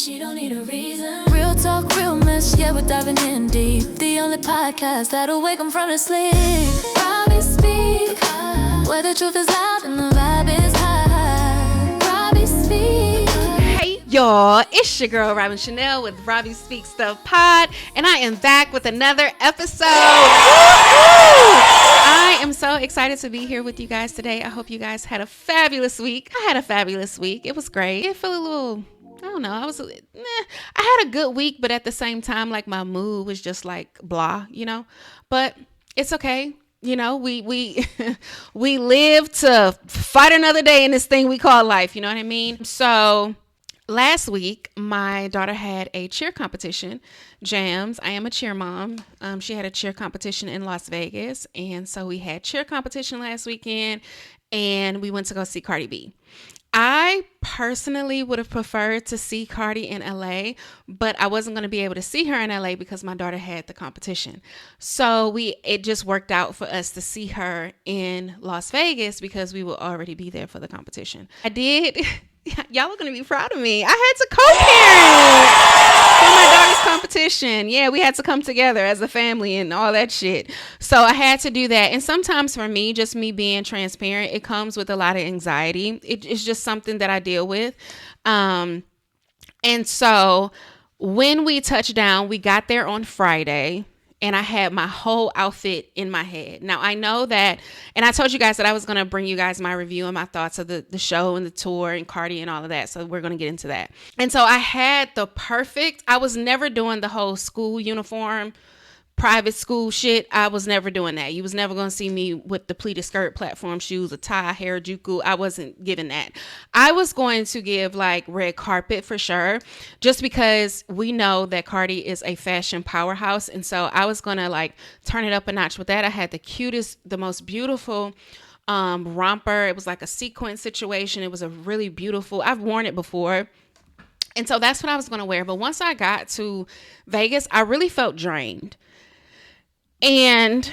She don't need a reason. Real talk, real mess, yeah, we're diving in deep. The only podcast that'll wake 'em from their sleep. Robbie speak, where the truth is loud and the vibe is high. Robbie speak. Hey y'all, it's your girl Robin Chanel with Robbie Speaks Stuff Pod, and I am back with another episode. I am so excited to be here with you guys today. I hope you guys had a fabulous week. I had a fabulous week. It was great. It felt a little, I don't know. I had a good week, but at the same time, like my mood was just like blah, you know. But it's okay. You know, we we live to fight another day in this thing we call life. You know what I mean? So last week, my daughter had a cheer competition, Jams. I am a cheer mom. She had a cheer competition in Las Vegas. And so we had cheer competition last weekend and we went to go see Cardi B. I personally would have preferred to see Cardi in LA, but I wasn't going to be able to see her in LA because my daughter had the competition. So it just worked out for us to see her in Las Vegas because we will already be there for the competition. I did. Y'all are going to be proud of me. I had to co-parent for my daughter's competition. Yeah, we had to come together as a family and all that shit. So I had to do that. And sometimes for me, just me being transparent, it comes with a lot of anxiety. It's just something that I deal with. And so when we touched down, we got there on Friday. And I had my whole outfit in my head. Now, I know that, and I told you guys that I was going to bring you guys my review and my thoughts of the show and the tour and Cardi and all of that. So we're going to get into that. And so I had I was never doing the whole school uniform, private school shit. I was never doing that. You was never going to see me with the pleated skirt, platform shoes, a tie, Harajuku. I wasn't giving that. I was going to give like red carpet for sure, just because we know that Cardi is a fashion powerhouse. And so I was going to like turn it up a notch with that. I had the cutest, the most beautiful romper. It was like a sequin situation. It was a really beautiful, I've worn it before. And so that's what I was going to wear. But once I got to Vegas, I really felt drained. And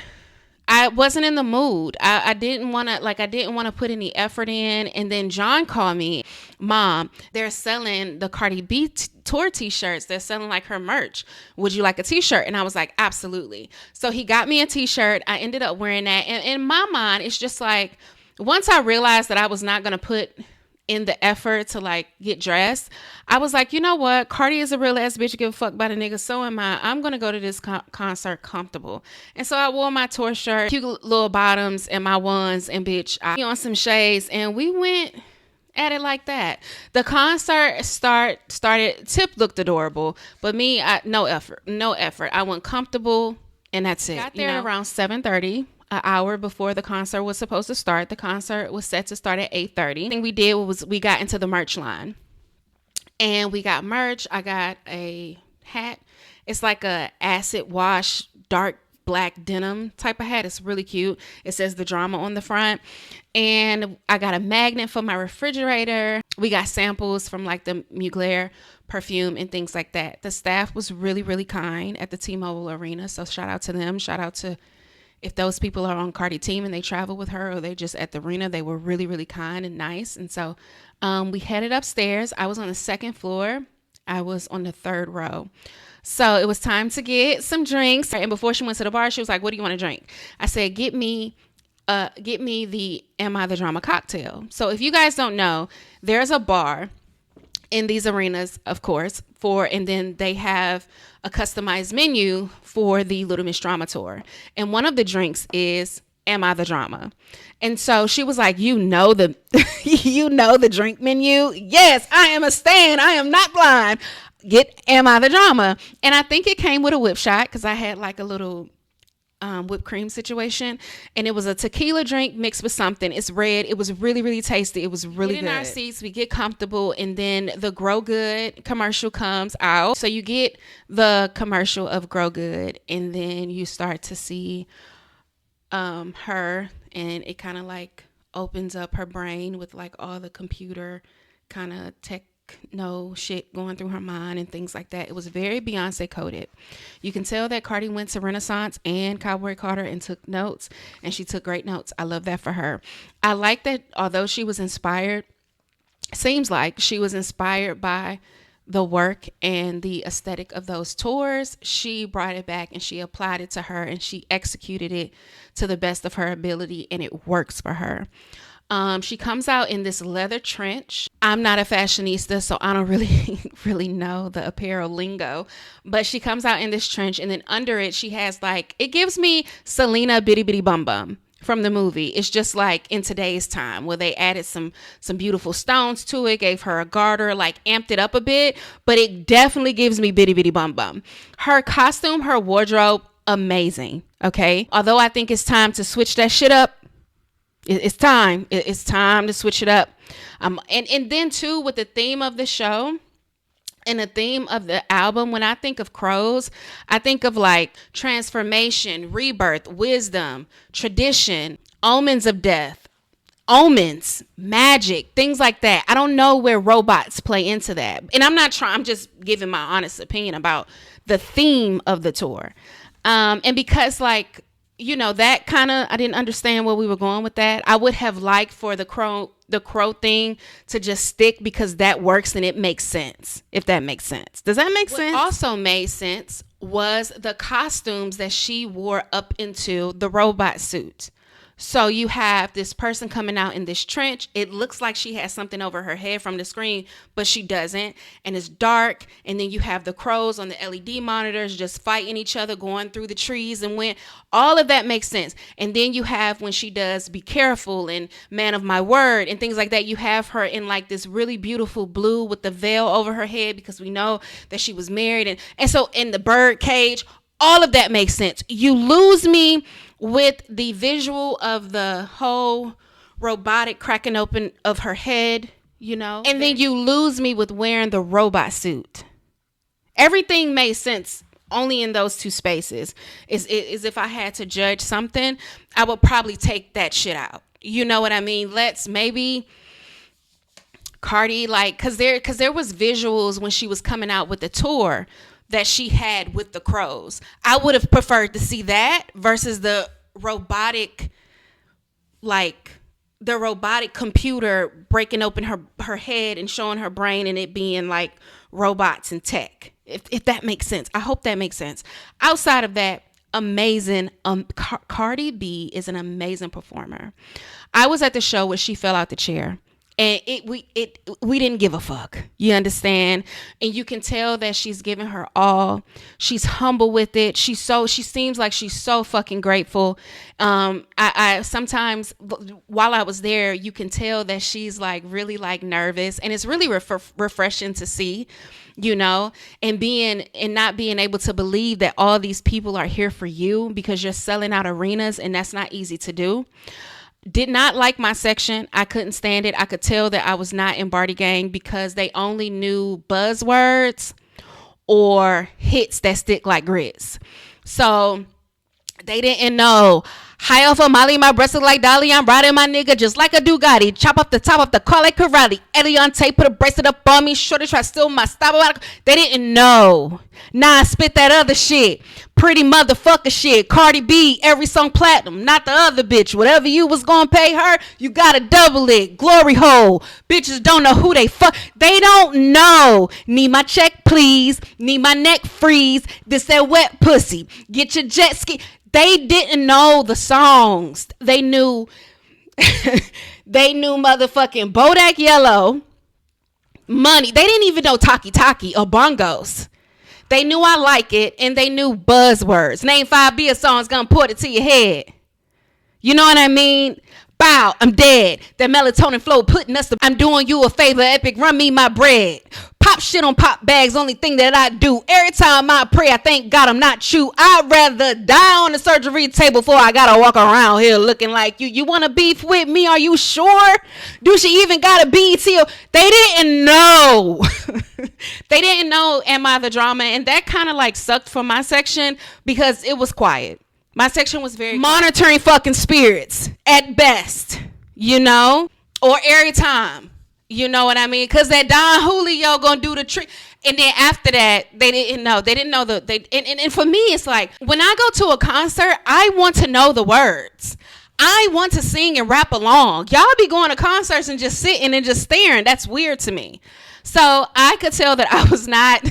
I wasn't in the mood. I didn't want to put any effort in. And then John called me, Mom, they're selling the Cardi B tour t-shirts. They're selling like her merch. Would you like a t-shirt? And I was like, absolutely. So he got me a t-shirt. I ended up wearing that. And in my mind, it's just like, once I realized that I was not going to put in the effort to like get dressed, I was like, you know what? Cardi is a real ass bitch. Give a fuck about a nigga. So am I. I'm going to go to this concert comfortable. And so I wore my tour shirt, cute little bottoms and my ones, and bitch, I on some shades, and we went at it like that. The concert started. Tip looked adorable, but me, no effort. I went comfortable, and that's it. Got there at around 7:30. An hour before the concert was supposed to start. The concert was set to start at 8:30. The thing we did was we got into the merch line. And we got merch. I got a hat. It's like a acid wash, dark black denim type of hat. It's really cute. It says The Drama on the front. And I got a magnet for my refrigerator. We got samples from like the Mugler perfume and things like that. The staff was really, really kind at the T-Mobile Arena. So shout out to them. Shout out to if those people are on Cardi team and they travel with her or they just at the arena. They were really, really kind and nice. And so we headed upstairs. I was on the second floor. I was on the third row. So it was time to get some drinks. And before she went to the bar, she was like, what do you want to drink? I said, get me the Am I the Drama cocktail. So if you guys don't know, there's a bar in these arenas, of course, and then they have a customized menu for the Little Miss Drama tour. And one of the drinks is Am I the Drama? And so she was like, you know the drink menu? Yes, I am a stan. I am not blind. Get Am I the Drama? And I think it came with a whip shot because I had like a little whipped cream situation, and it was a tequila drink mixed with something. It's red. It was really, really tasty. It was really good. In our seats, we get comfortable, and then the Grow Good commercial comes out. So you get the commercial of Grow Good, and then you start to see her, and it kind of like opens up her brain with like all the computer kind of techno shit going through her mind and things like that. It was very Beyonce coded. You can tell that Cardi went to Renaissance and Cowboy Carter and took notes, and she took great notes. I love that for her. I like that although she was inspired, seems like she was inspired by the work and the aesthetic of those tours, she brought it back and she applied it to her and she executed it to the best of her ability, and it works for her. She comes out in this leather trench. I'm not a fashionista, so I don't really know the apparel lingo, but she comes out in this trench, and then under it, she has like, it gives me Selena Bitty Bitty Bum Bum from the movie. It's just like in today's time where they added some beautiful stones to it, gave her a garter, like amped it up a bit, but it definitely gives me Bitty Bitty Bum Bum. Her costume, her wardrobe, amazing. Okay. Although I think it's time to switch that shit up. It's time to switch it up. And then too, with the theme of the show and the theme of the album, when I think of crows, I think of like transformation, rebirth, wisdom, tradition, omens of death, omens, magic, things like that. I don't know where robots play into that. And I'm just giving my honest opinion about the theme of the tour. And because like, you know, that kind of, I didn't understand where we were going with that. I would have liked for the crow thing to just stick, because that works and it makes sense, if that makes sense. Does that make sense? What also made sense was the costumes that she wore up into the robot suit. So you have this person coming out in this trench. It looks like she has something over her head from the screen, but she doesn't. And it's dark. And then you have the crows on the LED monitors just fighting each other, going through the trees and wind. All of that makes sense. And then you have, when she does Be Careful and Man of My Word and things like that, you have her in like this really beautiful blue with the veil over her head, because we know that she was married. And so in the bird cage, all of that makes sense. You lose me with the visual of the whole robotic cracking open of her head, you know, and then you lose me with wearing the robot suit. Everything made sense only in those two spaces. Is if I had to judge something, I would probably take that shit out. You know what I mean? Let's maybe Cardi, like, cause there was visuals when she was coming out with the tour that she had with the crows. I would have preferred to see that versus the robotic, like the robotic computer breaking open her head and showing her brain, and it being like robots and tech. If that makes sense. I hope that makes sense. Outside of that, amazing. Cardi B is an amazing performer. I was at the show where she fell out the chair. And we didn't give a fuck. You understand? And you can tell that she's giving her all. She's humble with it. She seems like she's so fucking grateful. I sometimes while I was there, you can tell that she's like really like nervous, and it's really refreshing to see, you know, and not being able to believe that all these people are here for you, because you're selling out arenas, and that's not easy to do. Did not like my section. I couldn't stand it. I could tell that I was not in Barty Gang, because they only knew buzzwords or hits that stick like grits. So they didn't know. High off of Molly, my breasts look like Dolly. I'm riding my nigga just like a Bugatti. Chop up the top of the car like karate. Eddie on tape, put a bracelet up on me. Shorty try to steal my style. They didn't know. Nah, I spit that other shit. Pretty motherfucker shit. Cardi B, every song platinum. Not the other bitch. Whatever you was gonna pay her, you gotta double it. Glory hole. Bitches don't know who they fuck. They don't know. Need my check, please. Need my neck freeze. This that wet pussy. Get your jet ski. They didn't know the songs. They knew motherfucking Bodak Yellow, Money. They didn't even know Taki Taki or Bongos. They knew I Like It, and they knew buzzwords. Name 5 beer songs, gonna put it to your head. You know what I mean? Bow, I'm dead. That melatonin flow putting us to, I'm doing you a favor, epic, run me my bread. Pop shit on pop bags, only thing that I do. Every time I pray, I thank God I'm not you. I'd rather die on the surgery table before I gotta walk around here looking like you. You wanna beef with me? Are you sure? Do she even got a BT? They didn't know. They didn't know Am I the Drama? And that kind of like sucked for my section, because it was quiet. My section was very monitoring fucking spirits at best, you know, or every time, you know what I mean? Because that Don Julio gonna do the trick. And then after that, they didn't know. They didn't know and for me, it's like, when I go to a concert, I want to know the words. I want to sing and rap along. Y'all be going to concerts and just sitting and just staring. That's weird to me. So I could tell that I was not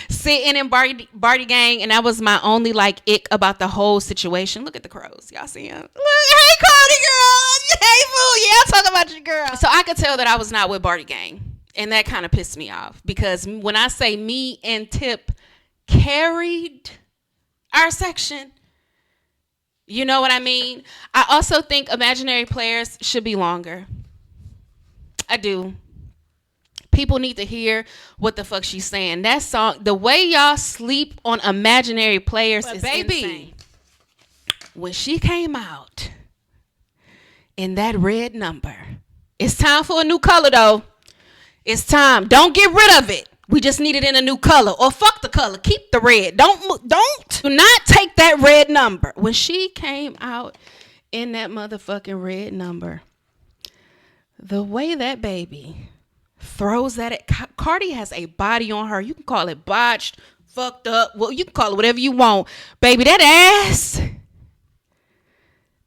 sitting in Barty gang, and that was my only like ick about the whole situation. Look at the crows. Y'all see him? Look, hey Cardi girl. Hey fool. Yeah, I'll talk about your girl. So I could tell that I was not with Barty gang. And that kind of pissed me off. Because when I say me and Tip carried our section, you know what I mean? I also think imaginary players should be longer. I do. People need to hear what the fuck she's saying. That song, the way y'all sleep on imaginary players is insane. When she came out in that red number, it's time for a new color though. It's time. Don't get rid of it. We just need it in a new color. Or fuck the color. Keep the red. Do not take that red number. When she came out in that motherfucking red number, the way that baby throws that at Cardi has a body on her. You can call it botched, fucked up. Well, you can call it whatever you want. Baby, that ass.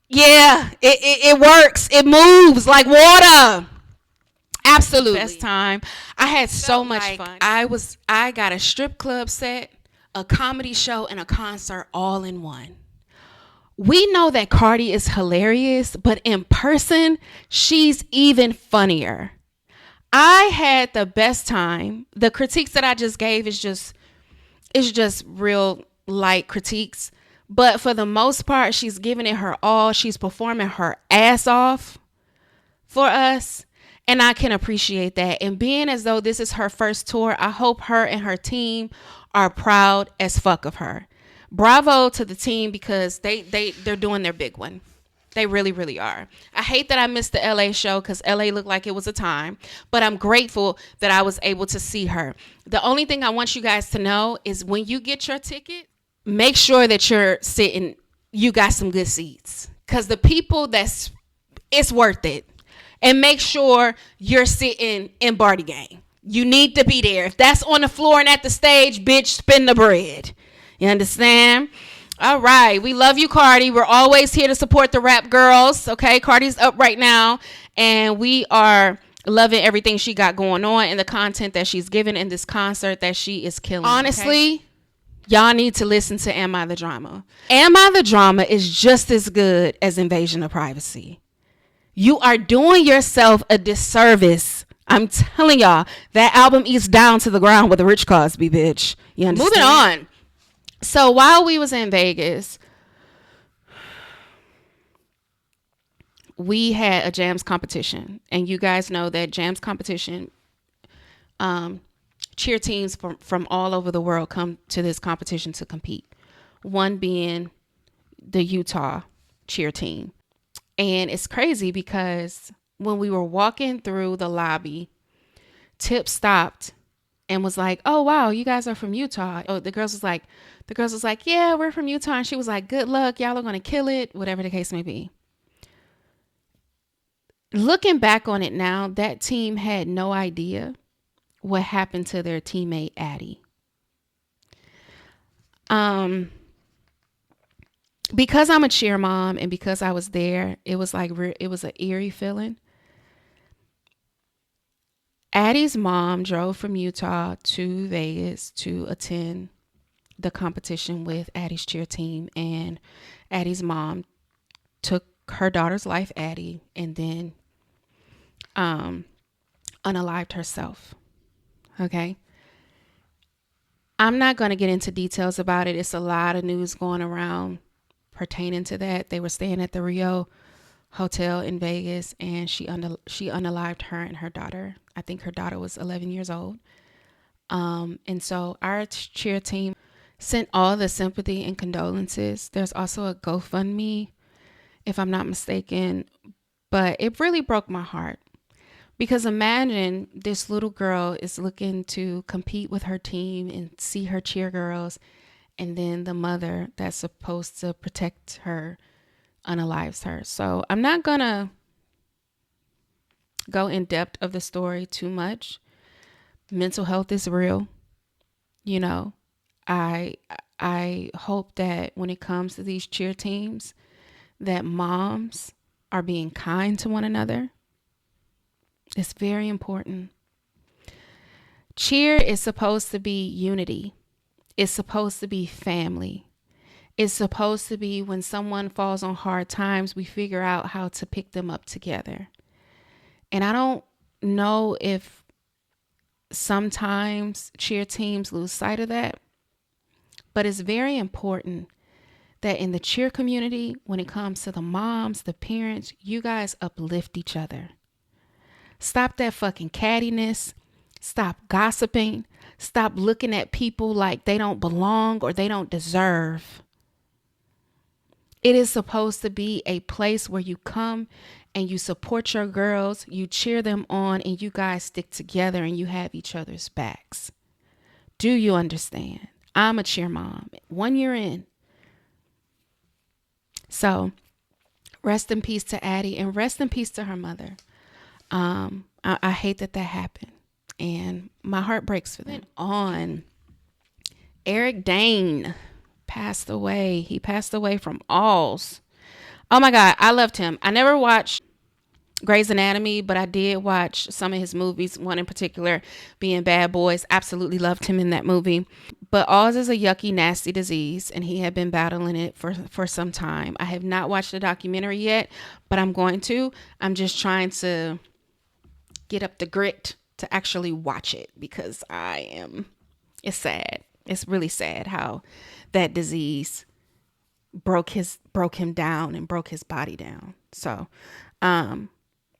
Yeah, it works. It moves like water. Absolutely. Best time. I had so much fun. I got a strip club set, a comedy show, and a concert all in one. We know that Cardi is hilarious, but in person, she's even funnier. I had the best time. The critiques that I just gave is just real light critiques. But for the most part, she's giving it her all. She's performing her ass off for us. And I can appreciate that. And being as though this is her first tour, I hope her and her team are proud as fuck of her. Bravo to the team because they're doing their big one. They really, really are. I hate that I missed the LA show because LA looked like it was a time. But I'm grateful that I was able to see her. The only thing I want you guys to know is when you get your ticket, make sure that you got some good seats. Because the people it's worth it. And make sure you're sitting in Barty gang. You need to be there. If that's on the floor and at the stage, bitch, spin the bread. You understand? All right. We love you, Cardi. We're always here to support the rap girls. Okay. Cardi's up right now. And we are loving everything she got going on and the content that she's giving in this concert that she is killing. Honestly, okay? Y'all need to listen to Am I the Drama? Am I the Drama is just as good as Invasion of Privacy. You are doing yourself a disservice. I'm telling y'all, that album eats down to the ground with a Rich Cosby, bitch. You understand? Moving on. So while we was in Vegas, we had a jams competition. And you guys know that jams competition, cheer teams from all over the world come to this competition to compete. One being the Utah cheer team. And it's crazy because when we were walking through the lobby, Tip stopped and was like, "Oh, wow, you guys are from Utah." Oh, the girls was like, "Yeah, we're from Utah." And she was like, "Good luck. Y'all are going to kill it," whatever the case may be. Looking back on it now, that team had no idea what happened to their teammate, Addie. Because I'm a cheer mom and because I was there, it was like, it was an eerie feeling. Addie's mom drove from Utah to Vegas to attend the competition with Addie's cheer team. And Addie's mom took her daughter's life, Addie, and then unalived herself. Okay. I'm not going to get into details about it. It's a lot of news going around pertaining to that. They were staying at the Rio Hotel in Vegas, and she unalived her and her daughter. I think her daughter was 11 years old. And so our cheer team sent all the sympathy and condolences. There's also a GoFundMe, if I'm not mistaken, but it really broke my heart. Because imagine this little girl is looking to compete with her team and see her cheer girls, and then the mother that's supposed to protect her unalives her. So I'm not going to go in depth of the story too much. Mental health is real. You know, I hope that when it comes to these cheer teams, that moms are being kind to one another. It's very important. Cheer is supposed to be unity. It's supposed to be family. It's supposed to be when someone falls on hard times, we figure out how to pick them up together. And I don't know if sometimes cheer teams lose sight of that, but it's very important that in the cheer community, when it comes to the moms, the parents, you guys uplift each other. Stop that fucking cattiness. Stop gossiping. Stop looking at people like they don't belong or they don't deserve. It is supposed to be a place where you come and you support your girls, you cheer them on, and you guys stick together and you have each other's backs. Do you understand? I'm a cheer mom. 1 year in. So rest in peace to Addie and rest in peace to her mother. I hate that happened and my heart breaks for them. On Eric Dane passed away. He passed away from Alls. Oh my God, I loved him. I never watched Grey's Anatomy, but I did watch some of his movies, one in particular being Bad Boys. Absolutely loved him in that movie. But Alls is a yucky, nasty disease, and he had been battling it for some time. I have not watched the documentary yet, but I'm going to. I'm just trying to get up the grit to actually watch it because it's sad. It's really sad how that disease broke him down and broke his body down. So,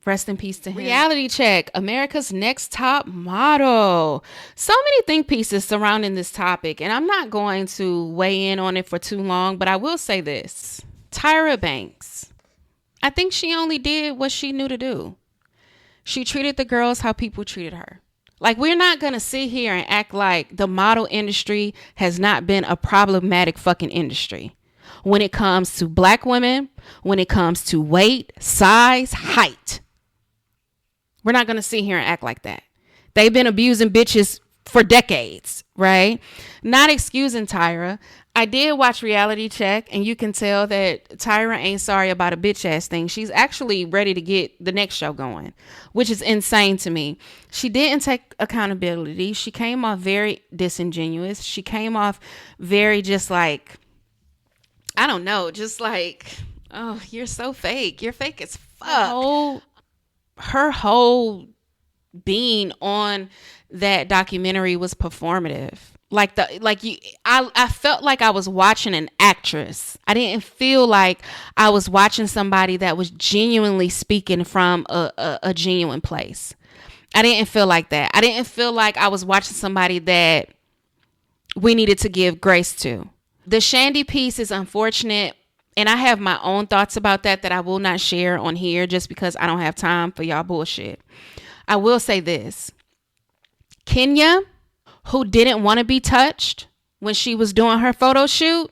rest in peace to him. Reality check. America's Next Top Model. So many think pieces surrounding this topic, and I'm not going to weigh in on it for too long, but I will say this. Tyra Banks. I think she only did what she knew to do. She treated the girls how people treated her. Like, we're not going to sit here and act like the model industry has not been a problematic fucking industry. When it comes to black women, when it comes to weight, size, height. We're not going to sit here and act like that. They've been abusing bitches for decades, right? Not excusing Tyra. I did watch Reality Check, and you can tell that Tyra ain't sorry about a bitch ass thing. She's actually ready to get the next show going, which is insane to me. She didn't take accountability. She came off very disingenuous. She came off very just like, I don't know, just like, oh, you're so fake. You're fake as fuck. Her whole being on that documentary was performative. I felt like I was watching an actress. I didn't feel like I was watching somebody that was genuinely speaking from a genuine place. I didn't feel like that. I didn't feel like I was watching somebody that we needed to give grace to. The Shandy piece is unfortunate, and I have my own thoughts about that I will not share on here just because I don't have time for y'all bullshit. I will say this. Kenya, who didn't want to be touched when she was doing her photo shoot,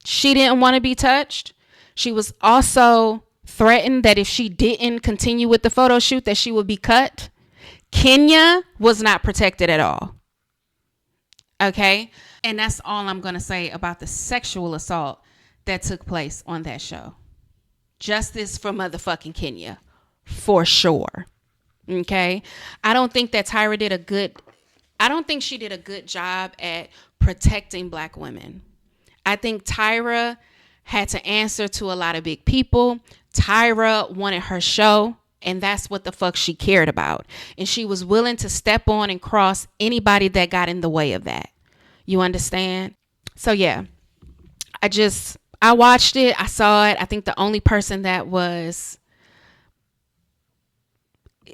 she didn't want to be touched. She was also threatened that if she didn't continue with the photo shoot that she would be cut. Kenya was not protected at all. Okay? And that's all I'm going to say about the sexual assault that took place on that show. Justice for motherfucking Kenya. For sure. Okay? I don't think that Tyra did a good job at protecting black women. I think Tyra had to answer to a lot of big people. Tyra wanted her show, and that's what the fuck she cared about. And she was willing to step on and cross anybody that got in the way of that. You understand? So yeah, I watched it. I saw it. I think the only person that was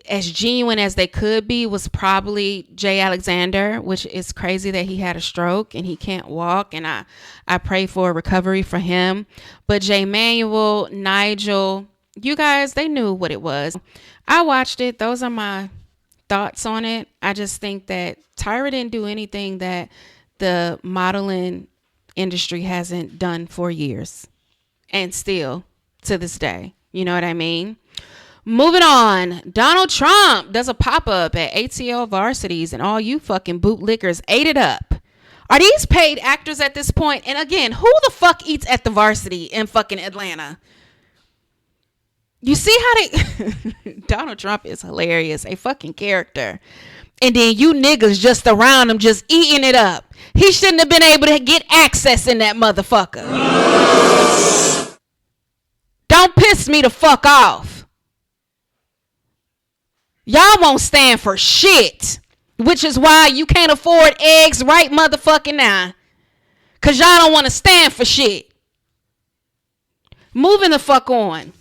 as genuine as they could be was probably Jay Alexander, which is crazy that he had a stroke and he can't walk. And I pray for a recovery for him. But Jay Manuel, Nigel, you guys, they knew what it was. I watched it. Those are my thoughts on it. I just think that Tyra didn't do anything that the modeling industry hasn't done for years and still to this day. You know what I mean? Moving on, Donald Trump does a pop-up at ATL varsities and all you fucking bootlickers ate it up. Are these paid actors at this point? And again, who the fuck eats at the varsity in fucking Atlanta? You see how they... Donald Trump is hilarious. A fucking character. And then you niggas just around him just eating it up. He shouldn't have been able to get access in that motherfucker. Don't piss me the fuck off. Y'all won't stand for shit. Which is why you can't afford eggs right motherfucking now. Because y'all don't want to stand for shit. Moving the fuck on.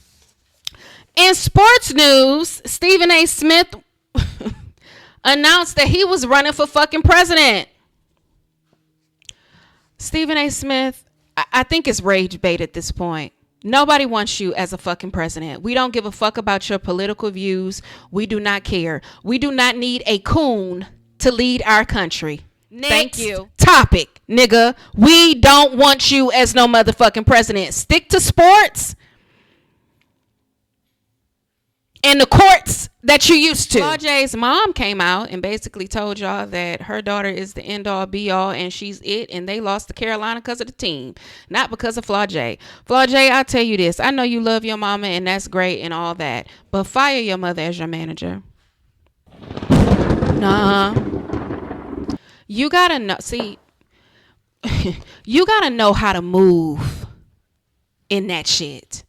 In sports news, Stephen A. Smith announced that he was running for fucking president. Stephen A. Smith, I think it's rage bait at this point. Nobody wants you as a fucking president. We don't give a fuck about your political views. We do not care. We do not need a coon to lead our country. Thank you. Topic, nigga. We don't want you as no motherfucking president. Stick to sports and the courts that you used to. Flau'jae's mom came out and basically told y'all that her daughter is the end all be all and she's it, and they lost to Carolina because of the team, not because of Flau'jae. Flau'jae, I'll tell you this. I know you love your mama and that's great and all that, but fire your mother as your manager. Nah. You gotta know, see, you gotta know how to move in that shit.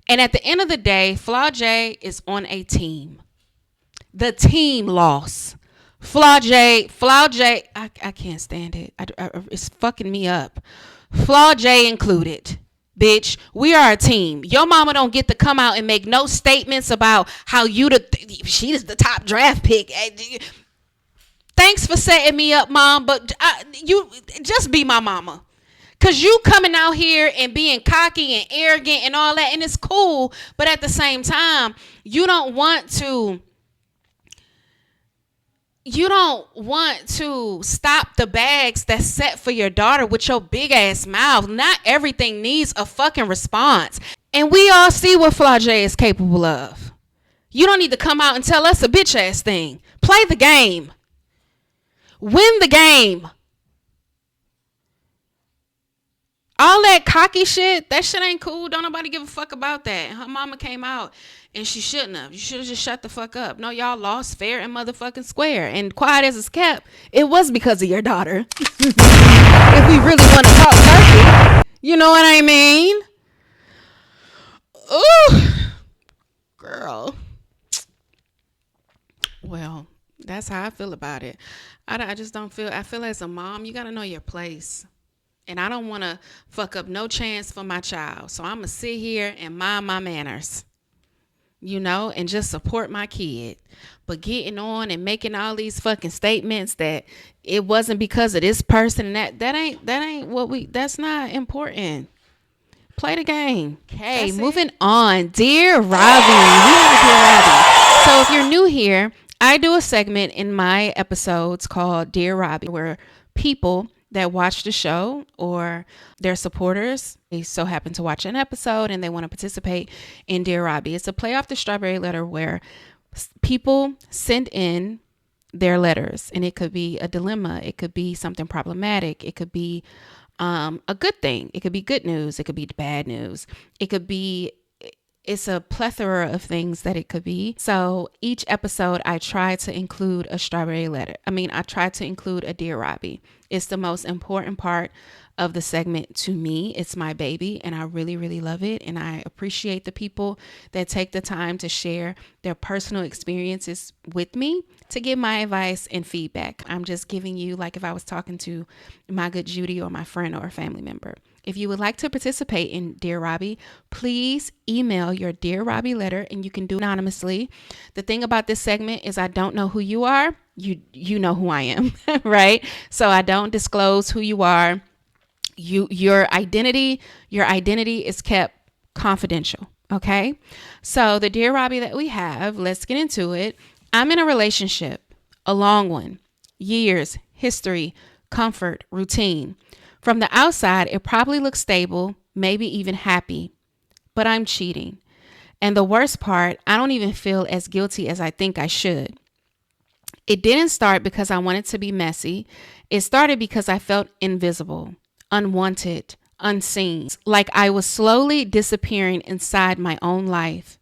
And at the end of the day, Flau'jae is on a team. The team lost. Flau'jae, I can't stand it. It's fucking me up. Flau'jae included. Bitch, we are a team. Your mama don't get to come out and make no statements about how she is the top draft pick. Thanks for setting me up, mom, but you just be my mama. Because you coming out here and being cocky and arrogant and all that, and it's cool, but at the same time, you don't want to stop the bags that's set for your daughter with your big ass mouth. Not everything needs a fucking response. And we all see what Flau'jae is capable of. You don't need to come out and tell us a bitch ass thing. Play the game. Win the game. All that cocky shit, that shit ain't cool. Don't nobody give a fuck about that. Her mama came out and she shouldn't have. You should have just shut the fuck up. No, y'all lost fair and motherfucking square. And quiet as it's kept, it was because of your daughter. If we really want to talk turkey, you know what I mean? Ooh, girl. Well, that's how I feel about it. I just don't feel, I feel as a mom, you got to know your place. And I don't want to fuck up no chance for my child. So I'm going to sit here and mind my manners, you know, and just support my kid. But getting on and making all these fucking statements that it wasn't because of this person, that ain't what that's not important. Play the game. Okay, moving on. Dear Robbie. We have a Dear Robbie. So if you're new here, I do a segment in my episodes called Dear Robbie, where people that watch the show or their supporters, they so happen to watch an episode and they want to participate in Dear Robbie. It's a play off the Strawberry Letter where people send in their letters, and it could be a dilemma. It could be something problematic. It could be a good thing. It could be good news. It could be bad news. It could be, it's a plethora of things that it could be. So each episode, I try to include a strawberry letter. I try to include a Dear Robbie. It's the most important part of the segment to me. It's my baby, and I really, really love it. And I appreciate the people that take the time to share their personal experiences with me to give my advice and feedback. I'm just giving you, like if I was talking to my good Judy or my friend or a family member. If you would like to participate in Dear Robbie, please email your Dear Robbie letter, and you can do it anonymously. The thing about this segment is I don't know who you are. You know who I am, right? So I don't disclose who you are. Your identity is kept confidential. Okay. So the Dear Robbie that we have, let's get into it. I'm in a relationship, a long one, years, history, comfort, routine. From the outside, it probably looks stable, maybe even happy, but I'm cheating. And the worst part, I don't even feel as guilty as I think I should. It didn't start because I wanted to be messy. It started because I felt invisible, unwanted, unseen, like I was slowly disappearing inside my own life.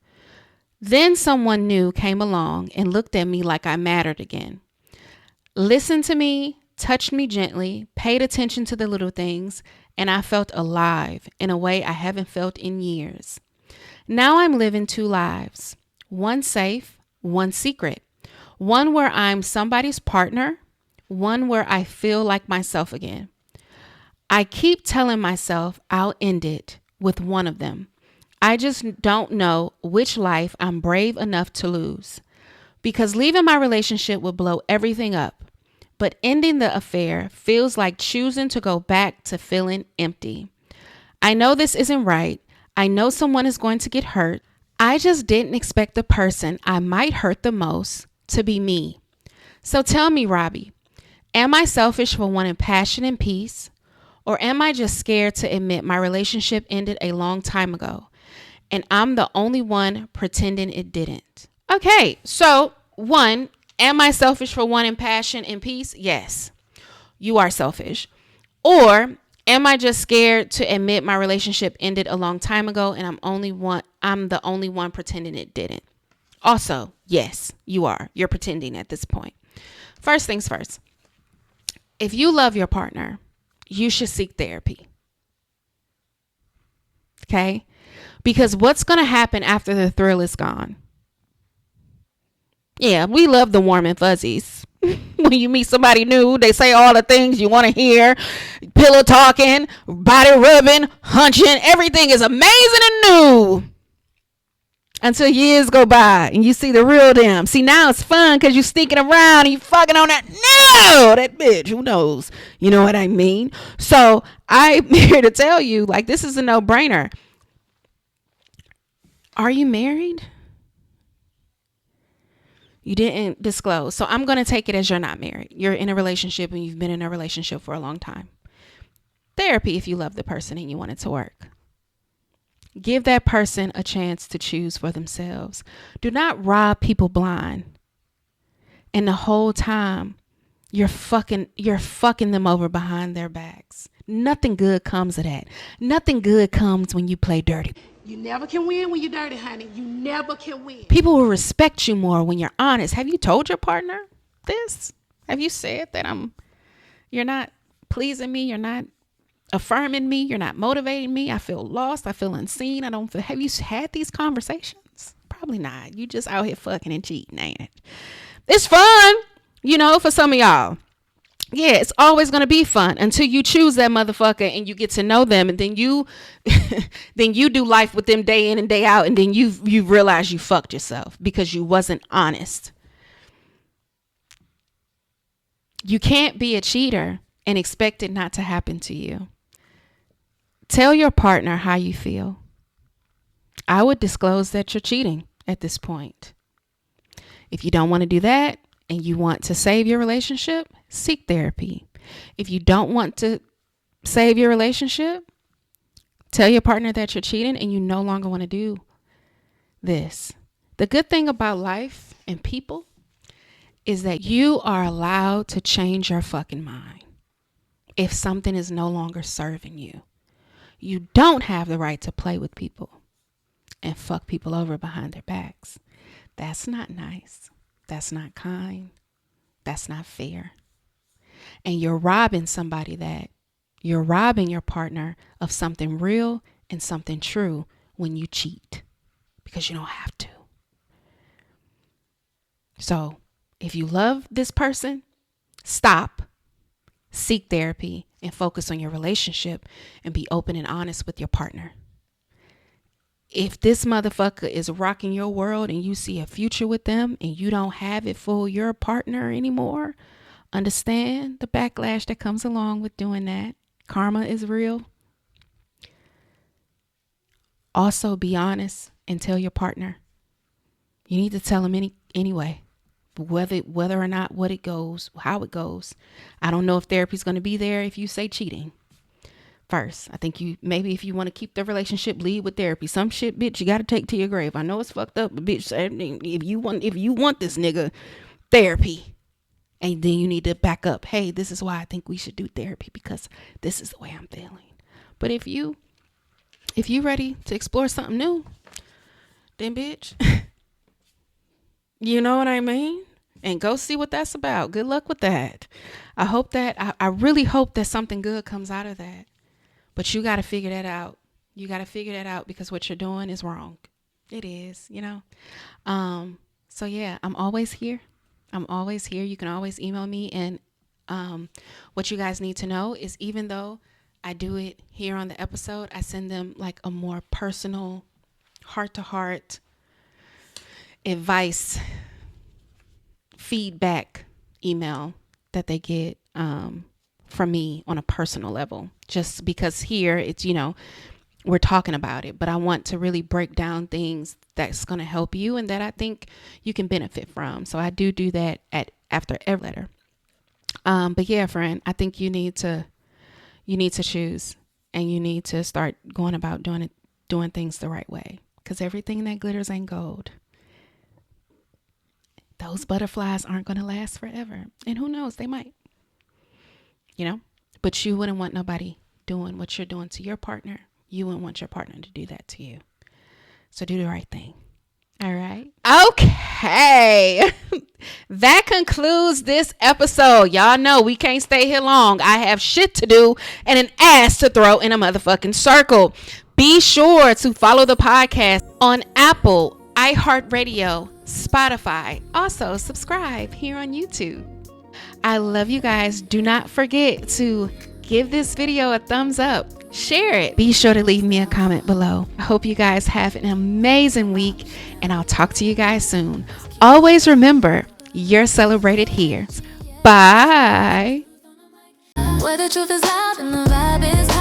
Then someone new came along and looked at me like I mattered again. listened to me, touched me gently, paid attention to the little things, and I felt alive in a way I haven't felt in years. Now I'm living two lives, one safe, one secret, one where I'm somebody's partner, one where I feel like myself again. I keep telling myself I'll end it with one of them. I just don't know which life I'm brave enough to lose. Because leaving my relationship would blow everything up. But ending the affair feels like choosing to go back to feeling empty. I know this isn't right. I know someone is going to get hurt. I just didn't expect the person I might hurt the most to be me. So tell me, Robbie, am I selfish for wanting passion and peace? Or am I just scared to admit my relationship ended a long time ago and I'm the only one pretending it didn't? Okay, so one, am I selfish for wanting passion and peace? Yes, you are selfish. Or am I just scared to admit my relationship ended a long time ago and I'm the only one pretending it didn't? Also, yes, you are. You're pretending at this point. First things first. If you love your partner, you should seek therapy. Okay? Because what's going to happen after the thrill is gone? Yeah, we love the warm and fuzzies. When you meet somebody new, they say all the things you want to hear. Pillow talking, body rubbing, hunching. Everything is amazing and new. Until years go by and you see the real them. See, now it's fun because you sneaking around and you fucking on that. No, that bitch. Who knows? You know what I mean? So I'm here to tell you, like, this is a no-brainer. Are you married? You didn't disclose. So I'm going to take it as you're not married. You're in a relationship and you've been in a relationship for a long time. Therapy if you love the person and you want it to work. Give that person a chance to choose for themselves. Do not rob people blind. And the whole time you're fucking them over behind their backs. Nothing good comes of that. Nothing good comes when you play dirty. You never can win when you're dirty, honey. You never can win. People will respect you more when you're honest. Have you told your partner this? Have you said that you're not pleasing me? You're not affirming me? You're not motivating me? I feel lost. I feel unseen. Have you had these conversations? Probably not. You just out here fucking and cheating, ain't it? It's fun, for some of y'all. Yeah, it's always going to be fun until you choose that motherfucker and you get to know them. And then you do life with them day in and day out. And then you realize you fucked yourself because you wasn't honest. You can't be a cheater and expect it not to happen to you. Tell your partner how you feel. I would disclose that you're cheating at this point. If you don't want to do that and you want to save your relationship, seek therapy. If you don't want to save your relationship, tell your partner that you're cheating and you no longer want to do this. The good thing about life and people is that you are allowed to change your fucking mind if something is no longer serving you. You don't have the right to play with people and fuck people over behind their backs. That's not nice. That's not kind. That's not fair. And you're robbing somebody that. You're robbing your partner of something real and something true when you cheat because you don't have to. So if you love this person, stop, seek therapy, and focus on your relationship and be open and honest with your partner. If this motherfucker is rocking your world and you see a future with them and you don't have it for your partner anymore, understand the backlash that comes along with doing that. Karma is real. Also be honest and tell your partner. You need to tell him anyway, whether or not what it goes, how it goes. I don't know if therapy's going to be there if you say cheating first. I think maybe if you want to keep the relationship, lead with therapy. Some shit, bitch, you got to take to your grave. I know it's fucked up, but bitch, if you want this nigga, therapy. And then you need to back up. Hey, this is why I think we should do therapy because this is the way I'm feeling. But if you ready to explore something new, then bitch, you know what I mean? and go see what that's about. Good luck with that. I really hope that something good comes out of that. But you got to figure that out. You got to figure that out because what you're doing is wrong. It is, you know. So yeah, I'm always here. I'm always here. You can always email me. And what you guys need to know is, even though I do it here on the episode, I send them like a more personal, heart to heart advice, feedback email that they get from me on a personal level. Just because here it's, you know, we're talking about it, but I want to really break down things that's going to help you and that I think you can benefit from. So I do that after every letter. But yeah, friend, I think you need to choose, and you need to start going about doing things the right way, because everything that glitters ain't gold. Those butterflies aren't going to last forever. And who knows, they might, you know, but you wouldn't want nobody doing what you're doing to your partner. You wouldn't want your partner to do that to you. So do the right thing. All right. Okay. That concludes this episode. Y'all know we can't stay here long. I have shit to do and an ass to throw in a motherfucking circle. Be sure to follow the podcast on Apple, iHeartRadio, Spotify. Also, subscribe here on YouTube. I love you guys. Do not forget to give this video a thumbs up. Share it. Be sure to leave me a comment below. I hope you guys have an amazing week, and I'll talk to you guys soon. Always remember, you're celebrated here. Bye. Where the truth is loud and the vibe is high.